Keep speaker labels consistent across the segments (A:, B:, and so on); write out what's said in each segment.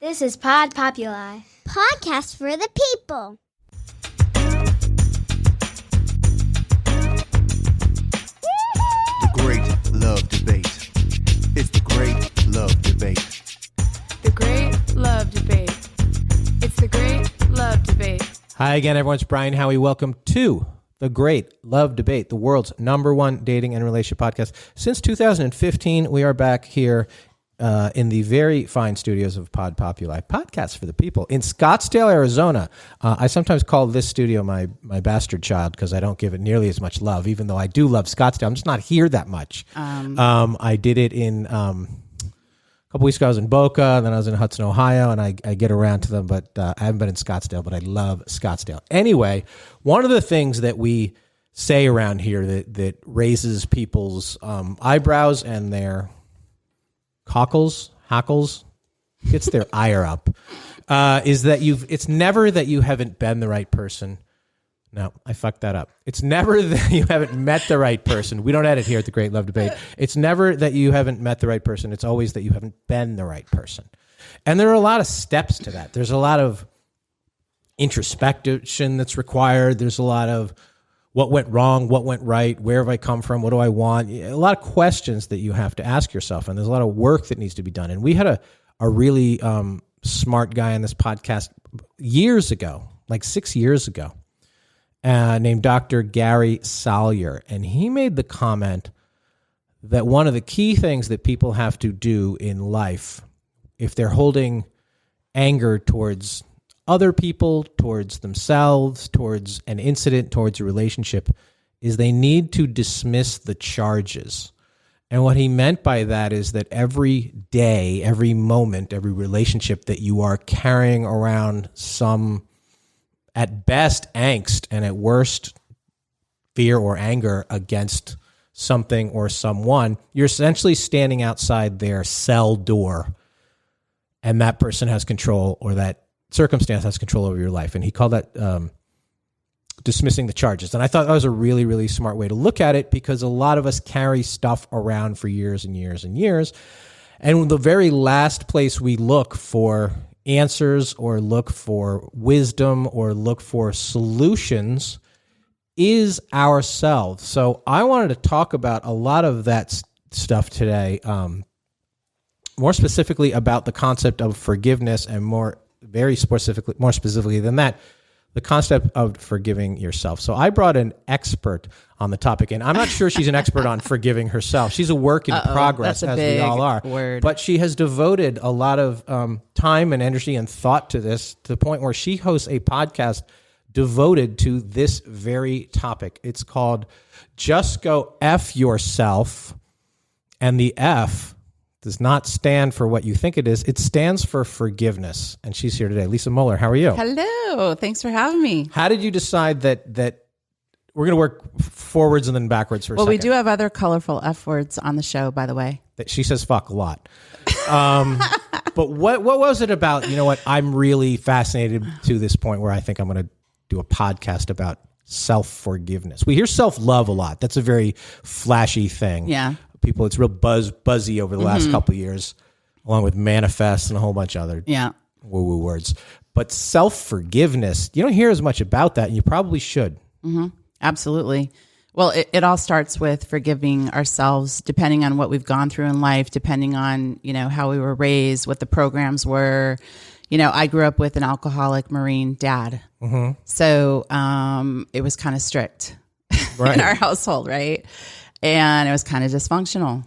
A: This is Pod Populi.
B: Podcast for the people.
C: The Great Love Debate. It's the Great Love Debate.
D: The Great Love Debate. It's the Great Love Debate.
E: Hi again, everyone. It's Brian Howie. Welcome to The Great Love Debate, the world's #1 dating and relationship podcast. Since 2015, we are back here in the very fine studios of Pod Populi, Podcasts for the People, in Scottsdale, Arizona. I sometimes call this studio my bastard child because I don't give it nearly as much love, even though I do love Scottsdale. I'm just not here that much. I did it in... a couple weeks ago, I was in Boca, then I was in Hudson, Ohio, and I get around to them, but I haven't been in Scottsdale, but I love Scottsdale. Anyway, one of the things that we say around here that raises people's eyebrows and their hackles, gets their ire up, is that it's never that you haven't been the right person. No, I fucked that up. It's never that you haven't met the right person. We don't edit here at the Great Love Debate. It's never that you haven't met the right person. It's always that you haven't been the right person. And there are a lot of steps to that. There's a lot of introspection that's required. There's a lot of what went wrong, what went right, where have I come from, what do I want? A lot of questions that you have to ask yourself, and there's a lot of work that needs to be done. And we had a really smart guy on this podcast years ago, like 6 years ago, named Dr. Gary Salyer. And he made the comment that one of the key things that people have to do in life, if they're holding anger towards other people, towards themselves, towards an incident, towards a relationship, is they need to dismiss the charges. And what he meant by that is that every day, every moment, every relationship that you are carrying around some, at best, angst, and at worst, fear or anger against something or someone, you're essentially standing outside their cell door, and that person has control, or that circumstance has control over your life. And he called that dismissing the charges. And I thought that was a really, really smart way to look at it, because a lot of us carry stuff around for years and years and years. And the very last place we look for answers or look for wisdom or look for solutions is ourselves. So I wanted to talk about a lot of that stuff today, more specifically about the concept of forgiveness, and more specifically than that, the concept of forgiving yourself. So I brought an expert on the topic, and I'm not sure she's an expert on forgiving herself. She's a work in progress, as we all are.
D: Word.
E: But she has devoted a lot of time and energy and thought to this, to the point where she hosts a podcast devoted to this very topic. It's called Just Go F Yourself, and the F does not stand for what you think it is. It stands for forgiveness. And she's here today. Lisa Moeller, how are you?
D: Hello. Thanks for having me.
E: How did you decide that we're going to work forwards and then backwards for a second?
D: Well, we do have other colorful F words on the show, by the way.
E: She says fuck a lot. But what was it about? You know what? I'm really fascinated to this point where I think I'm going to do a podcast about self-forgiveness. We hear self-love a lot. That's a very flashy thing.
D: Yeah.
E: People, it's real buzzy over the last couple of years, along with manifest and a whole bunch of other woo-woo words. But self-forgiveness, you don't hear as much about that, and you probably should.
D: Mm-hmm. Absolutely. Well, it all starts with forgiving ourselves, depending on what we've gone through in life, depending on, how we were raised, what the programs were. I grew up with an alcoholic Marine dad. Mm-hmm. So it was kind of strict in our household, right? And it was kind of dysfunctional.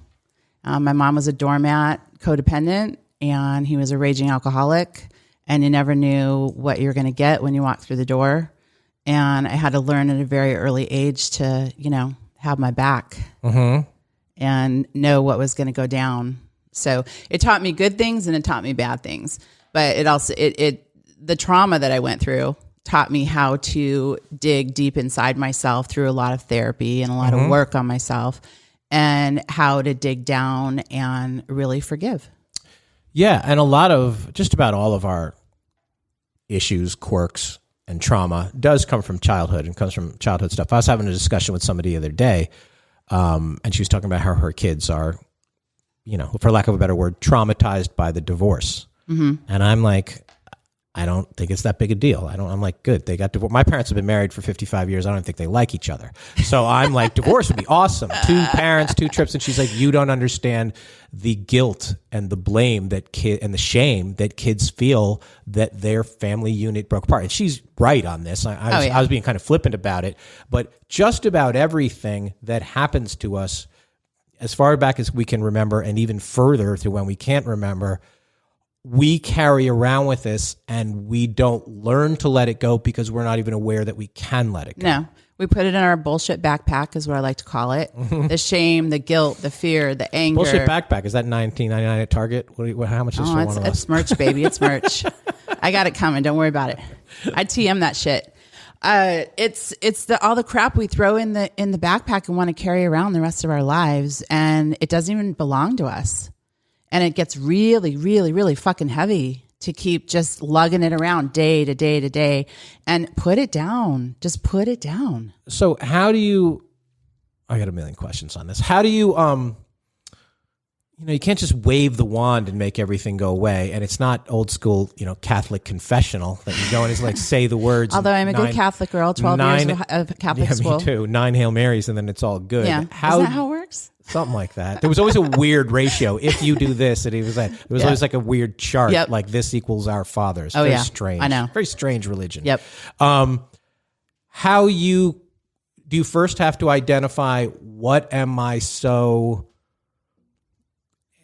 D: My mom was a doormat, codependent, and he was a raging alcoholic. And you never knew what you were going to get when you walked through the door. And I had to learn at a very early age to, have my back and know what was going to go down. So it taught me good things and it taught me bad things. But it also, the trauma that I went through taught me how to dig deep inside myself through a lot of therapy and a lot of work on myself, and how to dig down and really forgive.
E: Yeah. And just about all of our issues, quirks, and trauma does come from childhood and comes from childhood stuff. I was having a discussion with somebody the other day, and she was talking about how her kids are, for lack of a better word, traumatized by the divorce. And I'm like, I don't think it's that big a deal. I'm like, good. They got divorced. My parents have been married for 55 years. I don't think they like each other. So I'm like, divorce would be awesome. 2 parents, 2 trips. And she's like, you don't understand the guilt and the blame and the shame that kids feel that their family unit broke apart. And she's right on this. I was being kind of flippant about it, but just about everything that happens to us, as far back as we can remember, and even further to when we can't remember, we carry around with us, and we don't learn to let it go because we're not even aware that we can let it go.
D: No, we put it in our bullshit backpack, is what I like to call it. The shame, the guilt, the fear, the anger.
E: Bullshit backpack. Is that $19.99 at Target? How much is for one of those?
D: It's merch, baby. It's merch. I got it coming. Don't worry about it. I TM that shit. It's all the crap we throw in the backpack and want to carry around the rest of our lives, and it doesn't even belong to us. And it gets really, really, really fucking heavy to keep just lugging it around day to day to day, and put it down. Just put it down.
E: So how do you, I got a million questions on this. How do you, you can't just wave the wand and make everything go away. And it's not old school, Catholic confessional that you go and it's like, say the words.
D: Although I'm a good Catholic girl, 12 years of Catholic school.
E: Me too. 9 Hail Marys and then it's all good.
D: Yeah. Isn't that how it works?
E: Something like that. There was always a weird ratio. If you do this, and it was always like a weird chart, like this equals our fathers. Very strange.
D: I know.
E: Very strange religion.
D: Yep.
E: Do you first have to identify what am I so?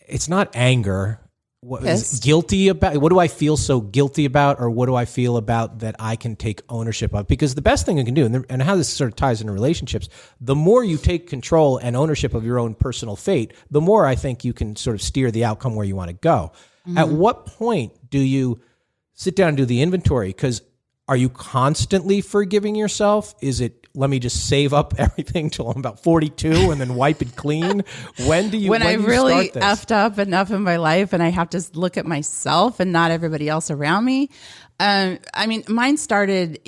E: It's not anger. What is guilty about? What do I feel so guilty about, or what do I feel about that I can take ownership of? Because the best thing you can do, and how this sort of ties into relationships, the more you take control and ownership of your own personal fate, the more I think you can sort of steer the outcome where you want to go. Mm-hmm. At what point do you sit down and do the inventory? Because are you constantly forgiving yourself? Is it, let me just save up everything till I'm about 42 and then wipe it clean? When
D: I really effed up enough in my life and I have to look at myself and not everybody else around me. Mine started,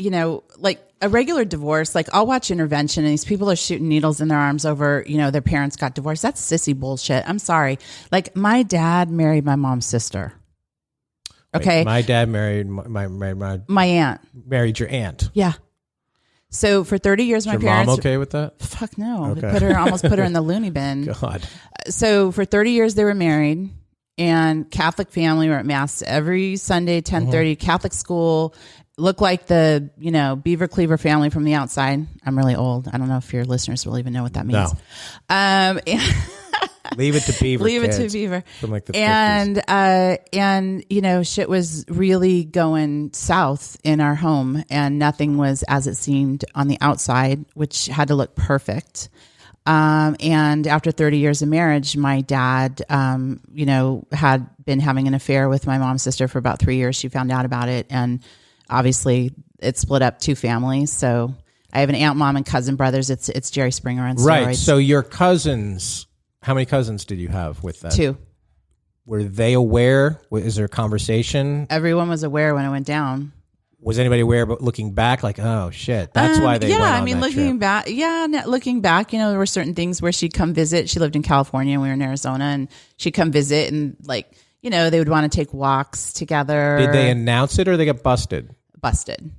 D: like a regular divorce. Like I'll watch Intervention and these people are shooting needles in their arms over, their parents got divorced. That's sissy bullshit. I'm sorry. Like my dad married my mom's sister. Okay.
E: Wait, my dad married my
D: aunt.
E: Married your aunt.
D: Yeah. So for 30 years, my
E: your
D: parents.
E: Mom okay with that?
D: Fuck no.
E: Okay.
D: They almost put her in the loony bin.
E: God. So
D: for 30 years they were married, and Catholic family. Were at mass every Sunday, 10:30. Catholic school. Looked like the Beaver Cleaver family from the outside. I'm really old. I don't know if your listeners will even know what that means.
E: No. Leave it to Beaver.
D: Leave
E: kids.
D: it to Beaver.
E: From like the 50s.
D: And shit was really going south in our home, and nothing was as it seemed on the outside, which had to look perfect. And after 30 years of marriage, my dad, had been having an affair with my mom's sister for about 3 years. She found out about it, and obviously it split up 2 families. So I have an aunt, mom, and cousin brothers. It's Jerry Springer on steroids.
E: Right. So your cousins. How many cousins did you have with that?
D: 2.
E: Were they aware? Is there a conversation?
D: Everyone was aware when it went down.
E: Was anybody aware, but looking back, like, oh shit, that's why they went on that
D: looking
E: trip.
D: looking back, there were certain things where she'd come visit. She lived in California and we were in Arizona, and she'd come visit, and they would want to take walks together.
E: Did they announce it or they got busted?
D: Busted.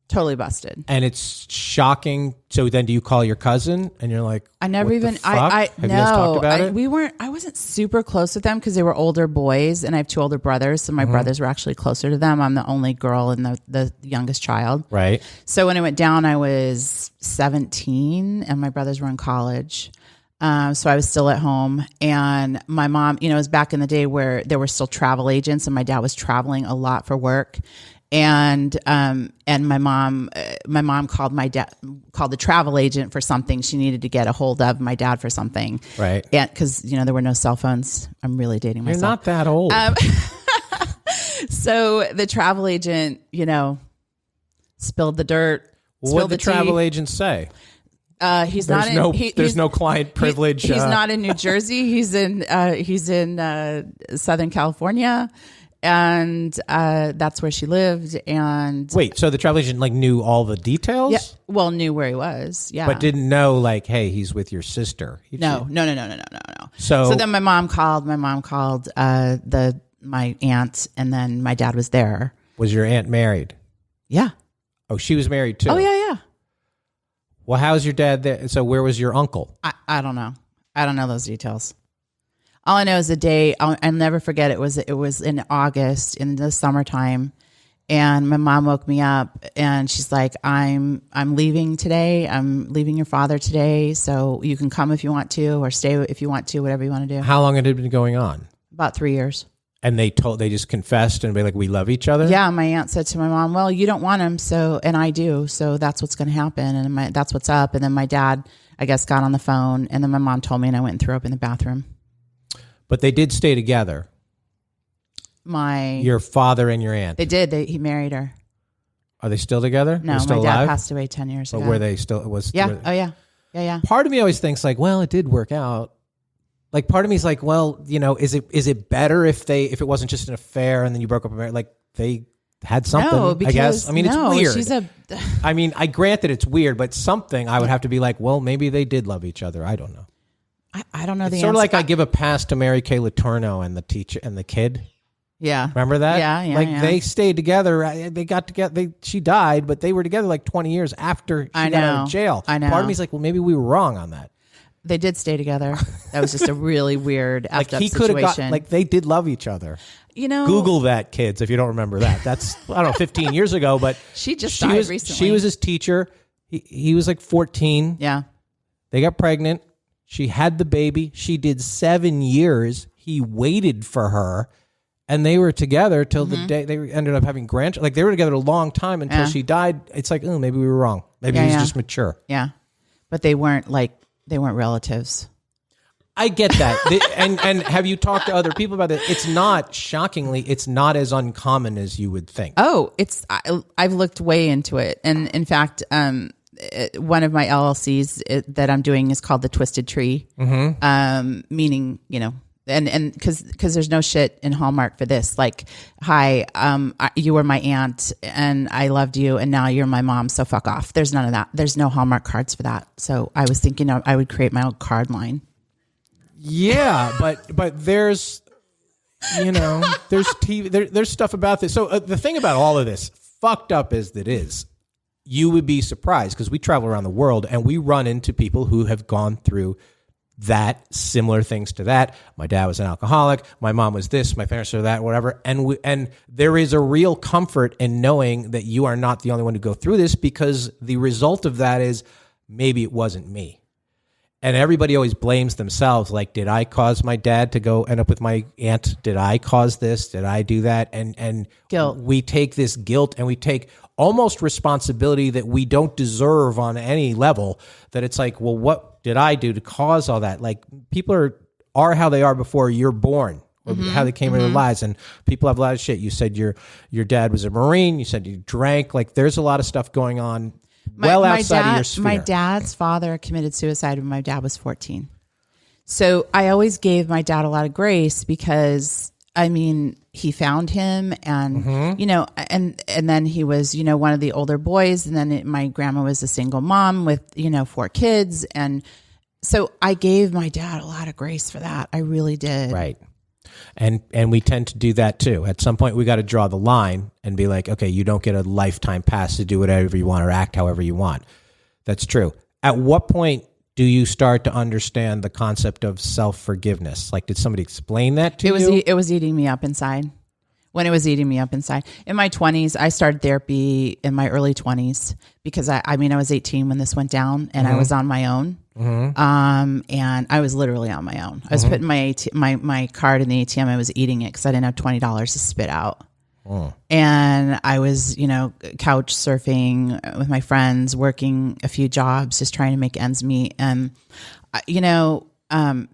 D: Totally busted.
E: And it's shocking. So then do you call your cousin and you're like,
D: I never
E: what
D: even,
E: the fuck? Have you guys talked about it?
D: I wasn't super close with them because they were older boys, and I have 2 older brothers. So my brothers were actually closer to them. I'm the only girl and the youngest child.
E: Right.
D: So when it went down, I was 17 and my brothers were in college. So I was still at home, and my mom, it was back in the day where there were still travel agents, and my dad was traveling a lot for work. And my mom called the travel agent for something. She needed to get a hold of my dad for something.
E: Right.
D: And because, there were no cell phones. I'm really dating myself.
E: You're not that old.
D: So the travel agent, spilled the dirt.
E: What did the travel agent say?
D: There's
E: no client privilege.
D: He's not in New Jersey. He's in Southern California. And that's where she lived. And
E: wait, so the travel agent knew all the details?
D: Yeah, well, knew where he was. Yeah,
E: but didn't know hey, he's with your sister.
D: No. So then my mom called the my aunt, and then my dad was there.
E: Was your aunt married?
D: Yeah.
E: Oh, she was married too.
D: Oh yeah.
E: Well, how's your dad there? So where was your uncle?
D: I don't know. I don't know those details. All I know is the day, I'll never forget. It was in August in the summertime, and my mom woke me up and she's like, I'm leaving today. I'm leaving your father today. So you can come if you want to, or stay if you want to, whatever you want to do.
E: How long had it been going on?
D: About 3 years.
E: And they just confessed and be like, we love each other?
D: Yeah. My aunt said to my mom, well, you don't want him. So, and I do. So that's what's going to happen. And that's what's up. And then my dad, I guess, got on the phone, and then my mom told me, and I went and threw up in the bathroom.
E: But they did stay together. Your father and your aunt.
D: They did. He married her.
E: Are they still together?
D: No,
E: still
D: my dad
E: alive?
D: passed away 10 years ago.
E: But were they still?
D: Yeah. Oh yeah. Yeah.
E: Part of me always thinks like, well, it did work out. Like part of me is like, well, is it better if it wasn't just an affair and then you broke up? Like they had something.
D: No, because,
E: I guess. I mean, it's weird. I mean, I grant that it's weird, but something I would have to be like, well, maybe they did love each other. I don't know.
D: I don't know the
E: it's
D: answer.
E: sort of like I give a pass to Mary Kay Letourneau and the teacher and the kid.
D: Yeah.
E: Remember that?
D: Yeah.
E: Like they stayed together. They got together. She died, but they were together like 20 years after she got out of jail.
D: I know.
E: Part of me is like, well, maybe we were wrong on that.
D: They did stay together. That was just a really weird
E: like
D: effed up
E: he could have
D: situation.
E: got, like they did love each other. Google that, kids, if you don't remember that. That's, I don't know, 15 years ago, but
D: she died recently.
E: She was his teacher. He was like 14.
D: Yeah.
E: They got pregnant. She had the baby. She did 7 years. He waited for her, and they were together till the day they ended up having grandchildren. Like they were together a long time until she died. It's like, oh, maybe we were wrong. Maybe he was just mature.
D: Yeah. But they weren't relatives.
E: I get that. and have you talked to other people about it? It's not, shockingly, it's not as uncommon as you would think.
D: Oh, I've looked way into it. And in fact, one of my LLCs that I'm doing is called the Twisted Tree, meaning, and because there's no shit in Hallmark for this. Like, hi, you were my aunt and I loved you, and now you're my mom, so fuck off. There's none of that. There's no Hallmark cards for that. So I was thinking I would create my own card line.
E: Yeah, but there's, there's TV, there's stuff about this. So the thing about all of this, fucked up as it is, you would be surprised because we travel around the world and we run into people who have gone through that, similar things to that. My dad was an alcoholic. My mom was this. My parents are that, whatever. And there is a real comfort in knowing that you are not the only one to go through this, because the result of that is maybe it wasn't me. And everybody always blames themselves. Like, did I cause my dad to go end up with my aunt? Did I cause this? Did I do that? And
D: guilt.
E: We take this guilt and we take almost responsibility that we don't deserve on any level, that it's like, well, what did I do to cause all that? Like, people are how they are before you're born, or how they came into their lives. And people have a lot of shit. You said your dad was a Marine. You said you drank. Like, there's a lot of stuff going on outside of your sphere.
D: My dad's father committed suicide when my dad was 14. So I always gave my dad a lot of grace because, I mean, he found him and, and then he was, one of the older boys. And then my grandma was a single mom with, 4 kids. And so I gave my dad a lot of grace for that. I really did.
E: Right. And we tend to do that too. At some point, we got to draw the line and be like, okay, you don't get a lifetime pass to do whatever you want or act however you want. That's true. At what point do you start to understand the concept of self-forgiveness? Like, did somebody explain that to you?
D: It was eating me up inside. When it was eating me up inside. In my 20s, I started therapy in my early 20s because I was 18 when this went down, and I was on my own. And I was literally on my own. I was putting my card in the ATM. I was eating it because I didn't have $20 to spit out. And I was, couch surfing with my friends, working a few jobs, just trying to make ends meet. And,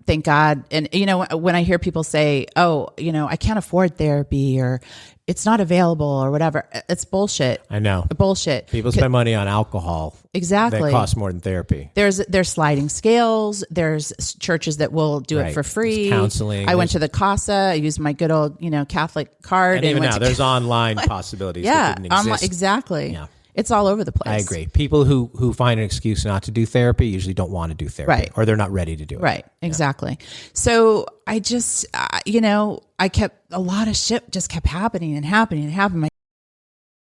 D: thank God. And, when I hear people say, oh, I can't afford therapy, or it's not available, or whatever, it's bullshit.
E: I know.
D: Bullshit.
E: People spend money on alcohol.
D: Exactly.
E: That costs more than therapy.
D: There's sliding scales. There's churches that will do it for free.
E: There's counseling.
D: I went to the CASA. I used my good old, Catholic card.
E: And even now, there's online possibilities that didn't exist.
D: Exactly.
E: Yeah.
D: It's all over the place.
E: I agree. People who find an excuse not to do therapy usually don't want to do therapy,
D: Right.
E: or they're not ready to do it.
D: Right. Exactly. So I just, I kept, a lot of shit just kept happening and happening and happening.